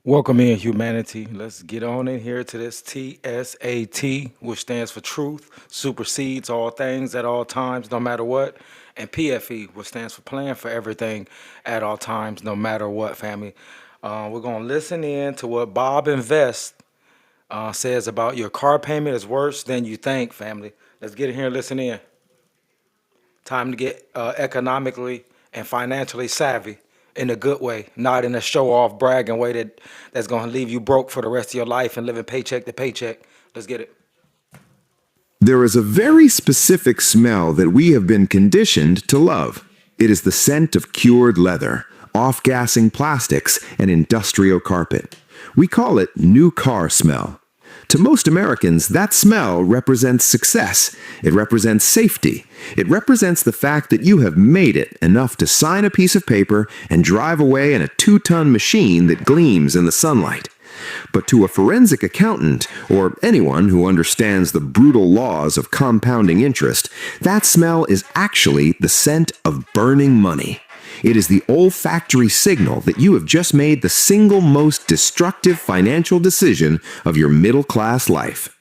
Welcome in, humanity. Let's get on in here to this TSAT, which stands for Truth, Supersedes all things at all times, no matter what. And P.F.E, which stands for Plan for Everything at all times, no matter what, family. We're going to listen in to what Bob Invest says about your car payment is worse than you think, family. Let's get in here and listen in. Time to get economically and financially savvy in a good way, not in a show-off, bragging way that's going to leave you broke for the rest of your life and living paycheck to paycheck. Let's get it. There is a very specific smell that we have been conditioned to love. It is the scent of cured leather, off-gassing plastics, and industrial carpet. We call it new car smell. To most Americans, that smell represents success. It represents safety. It represents the fact that you have made it enough to sign a piece of paper and drive away in a 2-ton machine that gleams in the sunlight. But to a forensic accountant, or anyone who understands the brutal laws of compounding interest, that smell is actually the scent of burning money. It is the olfactory signal that you have just made the single most destructive financial decision of your middle-class life.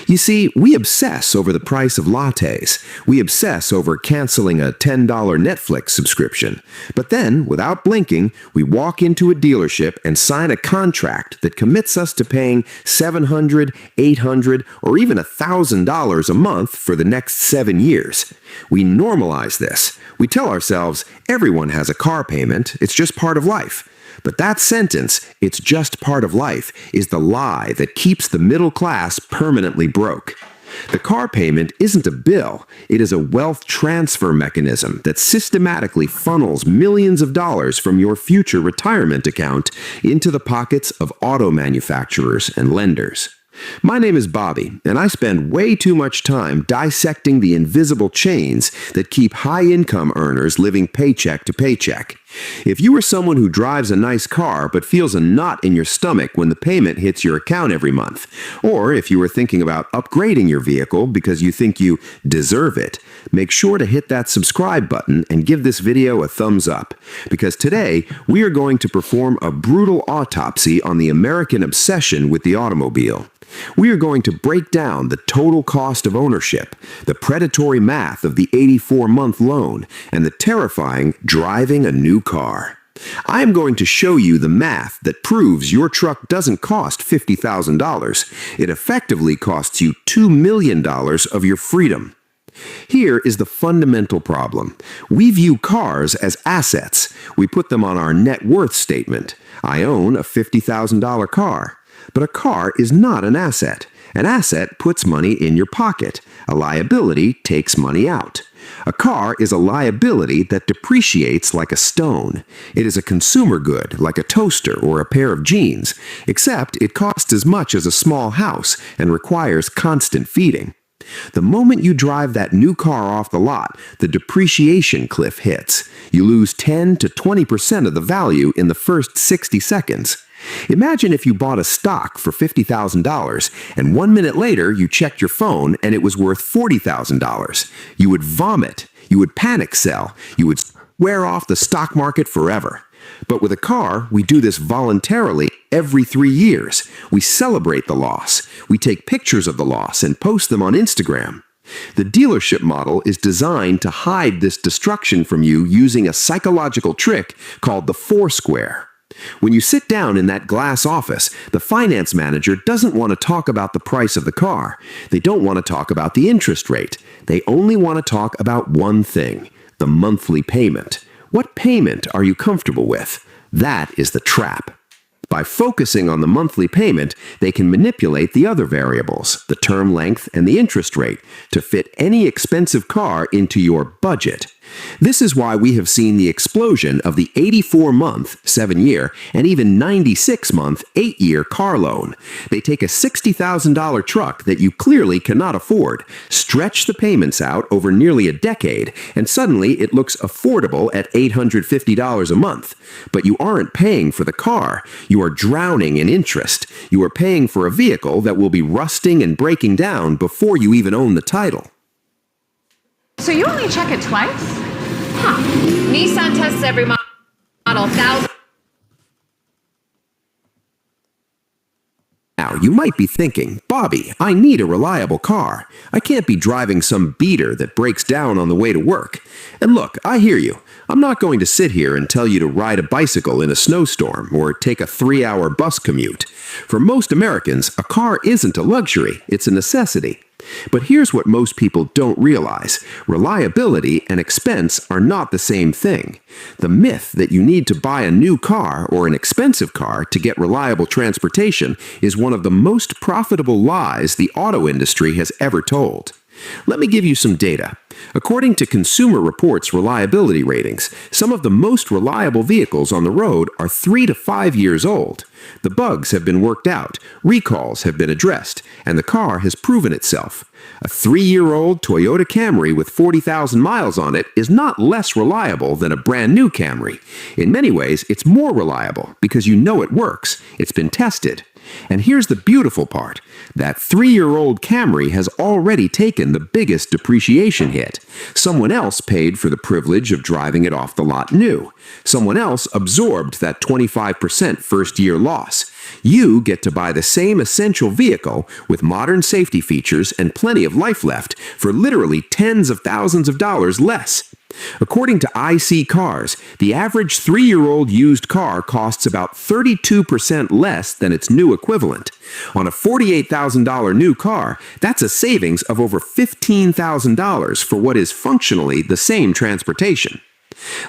You see, we obsess over the price of lattes. We obsess over canceling a $10 Netflix subscription. But then, without blinking, we walk into a dealership and sign a contract that commits us to paying $700, $800, or even $1,000 a month for the next 7 years. We normalize this. We tell ourselves, everyone has a car payment, it's just part of life. But that sentence, "it's just part of life," is the lie that keeps the middle class permanently broke. The car payment isn't a bill, it is a wealth transfer mechanism that systematically funnels millions of dollars from your future retirement account into the pockets of auto manufacturers and lenders. My name is Bobby, and I spend way too much time dissecting the invisible chains that keep high-income earners living paycheck to paycheck. If you are someone who drives a nice car but feels a knot in your stomach when the payment hits your account every month, or if you are thinking about upgrading your vehicle because you think you deserve it, make sure to hit that subscribe button and give this video a thumbs up, because today we are going to perform a brutal autopsy on the American obsession with the automobile. We are going to break down the total cost of ownership, the predatory math of the 84-month loan, and the terrifying driving a new car. I am going to show you the math that proves your truck doesn't cost $50,000. It effectively costs you $2 million of your freedom. Here is the fundamental problem. We view cars as assets. We put them on our net worth statement. I own a $50,000 car. But a car is not an asset. An asset puts money in your pocket. A liability takes money out. A car is a liability that depreciates like a stone. It is a consumer good, like a toaster or a pair of jeans, except it costs as much as a small house and requires constant feeding. The moment you drive that new car off the lot, the depreciation cliff hits. You lose 10 to 20% of the value in the first 60 seconds. Imagine if you bought a stock for $50,000 and 1 minute later you checked your phone and it was worth $40,000. You would vomit. You would panic sell. You would swear off the stock market forever. But with a car, we do this voluntarily every 3 years. We celebrate the loss. We take pictures of the loss and post them on Instagram. The dealership model is designed to hide this destruction from you using a psychological trick called the Foursquare. When you sit down in that glass office, the finance manager doesn't want to talk about the price of the car. They don't want to talk about the interest rate. They only want to talk about one thing, the monthly payment. What payment are you comfortable with? That is the trap. By focusing on the monthly payment, they can manipulate the other variables, the term length and the interest rate, to fit any expensive car into your budget. This is why we have seen the explosion of the 84-month, 7-year, and even 96-month, 8-year car loan. They take a $60,000 truck that you clearly cannot afford, stretch the payments out over nearly a decade, and suddenly it looks affordable at $850 a month. But you aren't paying for the car. You are drowning in interest. You are paying for a vehicle that will be rusting and breaking down before you even own the title. So you only check it twice? Huh. Nissan tests every model, thousands. Now, you might be thinking, Bobby, I need a reliable car. I can't be driving some beater that breaks down on the way to work. And look, I hear you. I'm not going to sit here and tell you to ride a bicycle in a snowstorm or take a 3-hour bus commute. For most Americans, a car isn't a luxury, it's a necessity. But here's what most people don't realize. Reliability and expense are not the same thing. The myth that you need to buy a new car or an expensive car to get reliable transportation is one of the most profitable lies the auto industry has ever told. Let me give you some data. According to Consumer Reports reliability ratings, some of the most reliable vehicles on the road are 3 to 5 years old. The bugs have been worked out, recalls have been addressed, and the car has proven itself. A 3-year-old Toyota Camry with 40,000 miles on it is not less reliable than a brand new Camry. In many ways, it's more reliable because you know it works. It's been tested. And here's the beautiful part. That 3-year-old Camry has already taken the biggest depreciation hit. Someone else paid for the privilege of driving it off the lot new. Someone else absorbed that 25% first-year loss. You get to buy the same essential vehicle with modern safety features and plenty of life left for literally tens of thousands of dollars less. According to IC Cars, the average 3-year-old used car costs about 32% less than its new equivalent. On a $48,000 new car, that's a savings of over $15,000 for what is functionally the same transportation.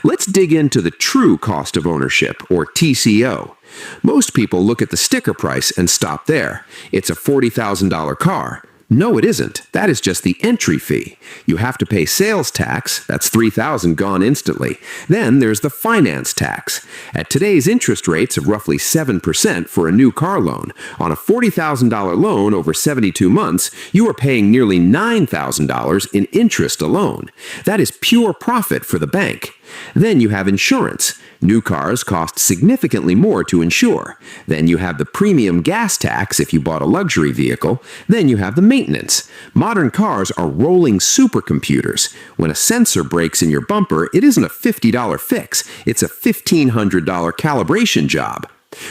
Let's dig into the true cost of ownership, or TCO. Most people look at the sticker price and stop there. It's a $40,000 car. No, it isn't. That is just the entry fee. You have to pay sales tax. That's $3,000 gone instantly. Then there's the finance tax. At today's interest rates of roughly 7% for a new car loan, on a $40,000 loan over 72 months, you are paying nearly $9,000 in interest alone. That is pure profit for the bank. Then you have insurance. New cars cost significantly more to insure. Then you have the premium gas tax if you bought a luxury vehicle. Then you have the maintenance. Modern cars are rolling supercomputers. When a sensor breaks in your bumper, it isn't a $50 fix. It's a $1,500 calibration job.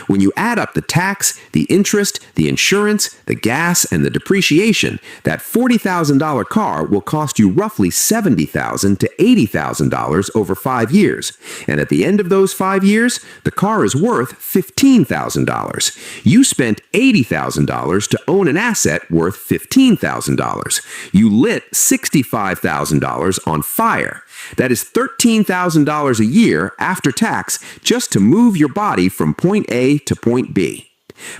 When you add up the tax, the interest, the insurance, the gas, and the depreciation, that $40,000 car will cost you roughly $70,000 to $80,000 over 5 years. And at the end of those 5 years, the car is worth $15,000. You spent $80,000 to own an asset worth $15,000. You lit $65,000 on fire. That is $13,000 a year after tax just to move your body from point A to point B.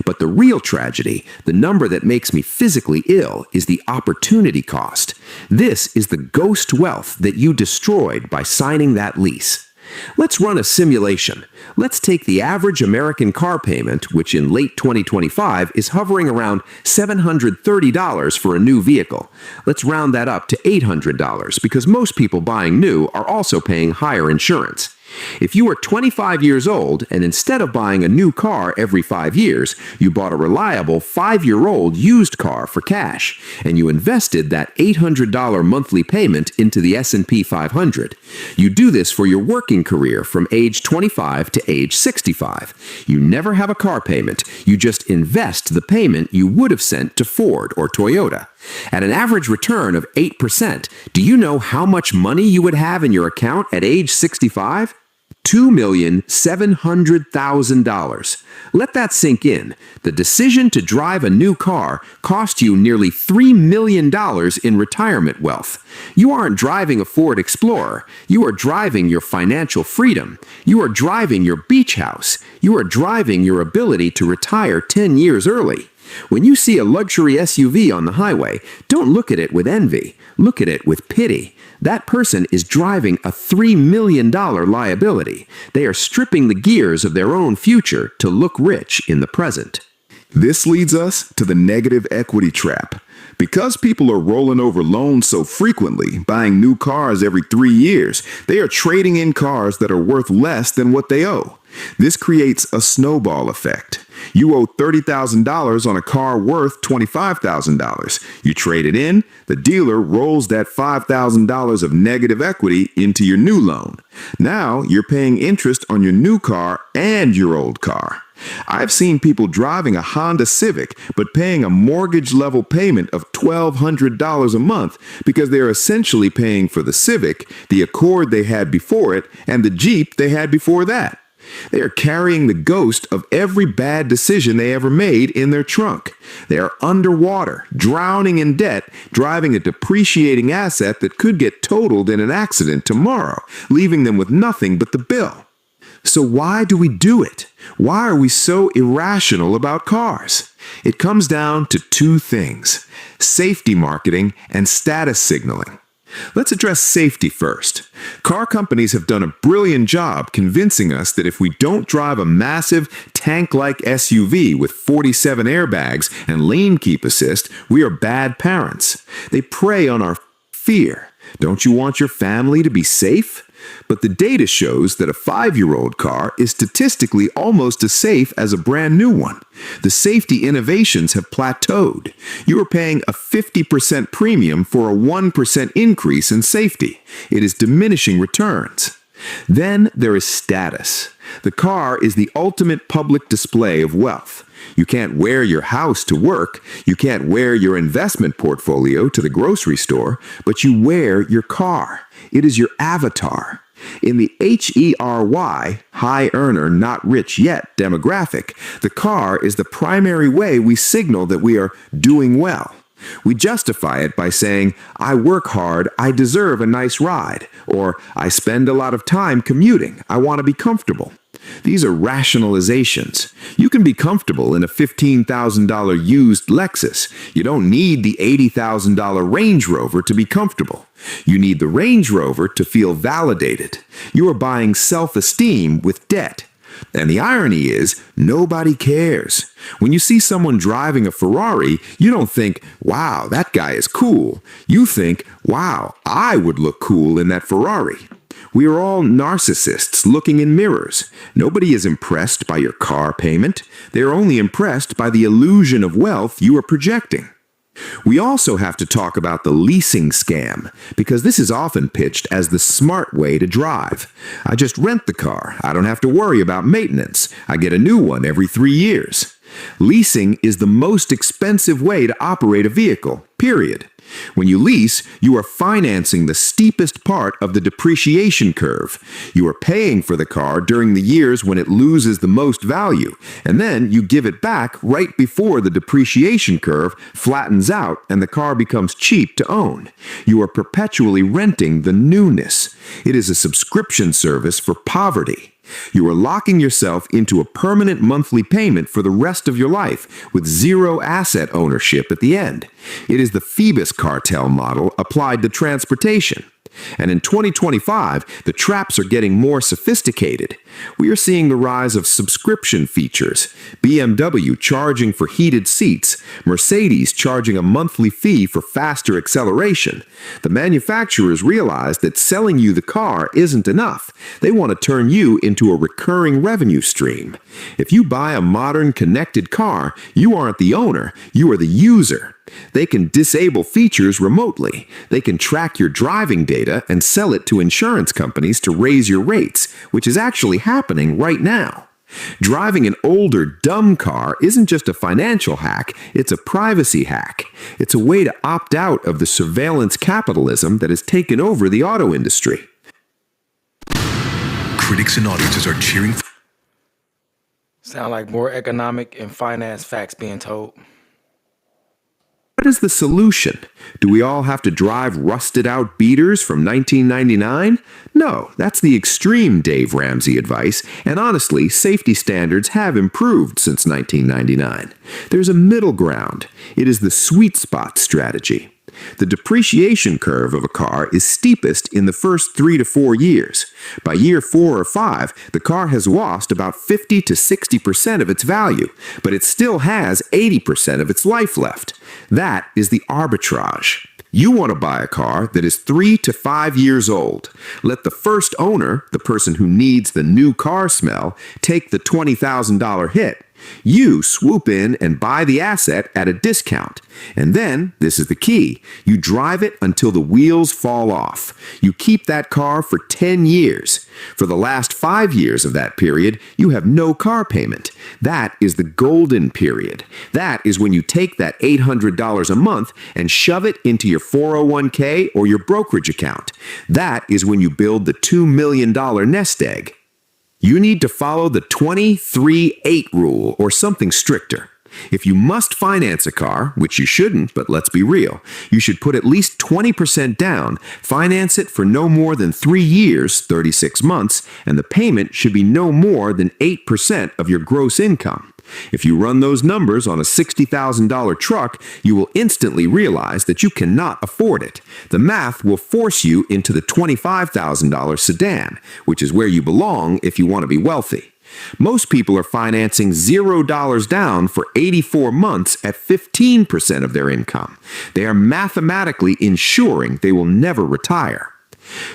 But the real tragedy, the number that makes me physically ill, is the opportunity cost. This is the ghost wealth that you destroyed by signing that lease. Let's run a simulation. Let's take the average American car payment, which in late 2025 is hovering around $730 for a new vehicle. Let's round that up to $800 because most people buying new are also paying higher insurance. If you are 25 years old and instead of buying a new car every 5 years, you bought a reliable 5-year-old used car for cash, and you invested that $800 monthly payment into the S&P 500. You do this for your working career from age 25 to age 65. You never have a car payment. You just invest the payment you would have sent to Ford or Toyota. At an average return of 8%, do you know how much money you would have in your account at age 65? $2,700,000. Let that sink in. The decision to drive a new car cost you nearly $3 million in retirement wealth. You aren't driving a Ford Explorer. You are driving your financial freedom. You are driving your beach house. You are driving your ability to retire 10 years early. When you see a luxury SUV on the highway, don't look at it with envy. Look at it with pity. That person is driving a $3 million liability. They are stripping the gears of their own future to look rich in the present. This leads us to the negative equity trap. Because people are rolling over loans so frequently, buying new cars every 3 years, they are trading in cars that are worth less than what they owe. This creates a snowball effect. You owe $30,000 on a car worth $25,000. You trade it in, the dealer rolls that $5,000 of negative equity into your new loan. Now you're paying interest on your new car and your old car. I've seen people driving a Honda Civic but paying a mortgage-level payment of $1,200 a month because they're essentially paying for the Civic, the Accord they had before it, and the Jeep they had before that. They are carrying the ghost of every bad decision they ever made in their trunk. They are underwater, drowning in debt, driving a depreciating asset that could get totaled in an accident tomorrow, leaving them with nothing but the bill. So why do we do it? Why are we so irrational about cars? It comes down to two things: safety marketing and status signaling. Let's address safety first. Car companies have done a brilliant job convincing us that if we don't drive a massive tank-like SUV with 47 airbags and lane keep assist, we are bad parents. They prey on our fear. Don't you want your family to be safe? But the data shows that a 5-year-old car is statistically almost as safe as a brand new one. The safety innovations have plateaued. You are paying a 50% premium for a 1% increase in safety. It is diminishing returns. Then there is status. The car is the ultimate public display of wealth. You can't wear your house to work, you can't wear your investment portfolio to the grocery store, but you wear your car. It is your avatar. In the HERY, high earner, not rich yet demographic, the car is the primary way we signal that we are doing well. We justify it by saying, I work hard, I deserve a nice ride, or I spend a lot of time commuting, I want to be comfortable. These are rationalizations. You can be comfortable in a $15,000 used Lexus. You don't need the $80,000 Range Rover to be comfortable. You need the Range Rover to feel validated. You are buying self-esteem with debt. And the irony is, nobody cares. When you see someone driving a Ferrari, you don't think, wow, that guy is cool. You think, wow, I would look cool in that Ferrari. We are all narcissists looking in mirrors. Nobody is impressed by your car payment. They are only impressed by the illusion of wealth you are projecting. We also have to talk about the leasing scam, because this is often pitched as the smart way to drive. I just rent the car. I don't have to worry about maintenance. I get a new one every 3 years. Leasing is the most expensive way to operate a vehicle, period. When you lease, you are financing the steepest part of the depreciation curve. You are paying for the car during the years when it loses the most value, and then you give it back right before the depreciation curve flattens out and the car becomes cheap to own. You are perpetually renting the newness. It is a subscription service for poverty. You are locking yourself into a permanent monthly payment for the rest of your life with zero asset ownership at the end. It is the P.B.E.S. cartel model applied to transportation. And in 2025, the traps are getting more sophisticated. We are seeing the rise of subscription features, BMW charging for heated seats, Mercedes charging a monthly fee for faster acceleration. The manufacturers realize that selling you the car isn't enough. They want to turn you into a recurring revenue stream. If you buy a modern connected car, you aren't the owner, you are the user. They can disable features remotely. They can track your driving data and sell it to insurance companies to raise your rates, which is actually happening right now. Driving an older, dumb car isn't just a financial hack, it's a privacy hack. It's a way to opt out of the surveillance capitalism that has taken over the auto industry. Critics and audiences are cheering for. Sound like more economic and finance facts being told. What is the solution? Do we all have to drive rusted-out beaters from 1999? No, that's the extreme Dave Ramsey advice, and honestly, safety standards have improved since 1999. There's a middle ground. It is the sweet spot strategy. The depreciation curve of a car is steepest in the first 3 to 4 years. By year 4 or 5, the car has lost about 50 to 60% of its value, but it still has 80% of its life left. That is the arbitrage. You want to buy a car that is 3 to 5 years old. Let the first owner, the person who needs the new car smell, take the $20,000 hit. You swoop in and buy the asset at a discount. And then, this is the key, you drive it until the wheels fall off. You keep that car for 10 years. For the last 5 years of that period, you have no car payment. That is the golden period. That is when you take that $800 a month and shove it into your 401k or your brokerage account. That is when you build the $2 million nest egg. You need to follow the 23-8 rule or something stricter. If you must finance a car, which you shouldn't, but let's be real, you should put at least 20% down, finance it for no more than 3 years, 36 months, and the payment should be no more than 8% of your gross income. If you run those numbers on a $60,000 truck, you will instantly realize that you cannot afford it. The math will force you into the $25,000 sedan, which is where you belong if you want to be wealthy. Most people are financing $0 down for 84 months at 15% of their income. They are mathematically ensuring they will never retire.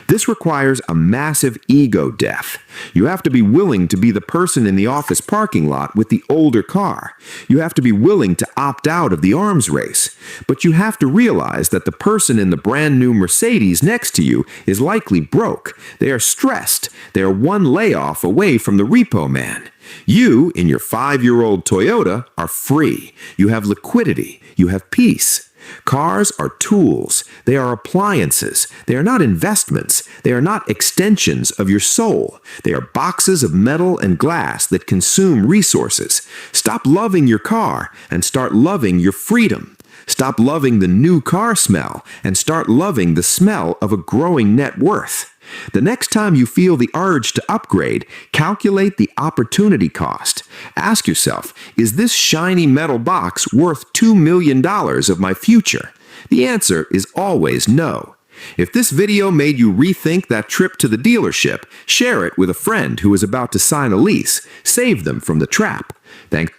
This requires a massive ego death. You have to be willing to be the person in the office parking lot with the older car. You have to be willing to opt out of the arms race. But you have to realize that the person in the brand new Mercedes next to you is likely broke. They are stressed. They are one layoff away from the repo man. You, in your 5-year-old Toyota, are free. You have liquidity. You have peace. Cars are tools. They are appliances. They are not investments. They are not extensions of your soul. They are boxes of metal and glass that consume resources. Stop loving your car and start loving your freedom. Stop loving the new car smell and start loving the smell of a growing net worth. The next time you feel the urge to upgrade, calculate the opportunity cost. Ask yourself, is this shiny metal box worth $2 million of my future? The answer is always no. If this video made you rethink that trip to the dealership, share it with a friend who is about to sign a lease. Save them from the trap. Thanks.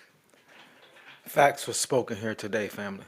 Facts was spoken here today, family.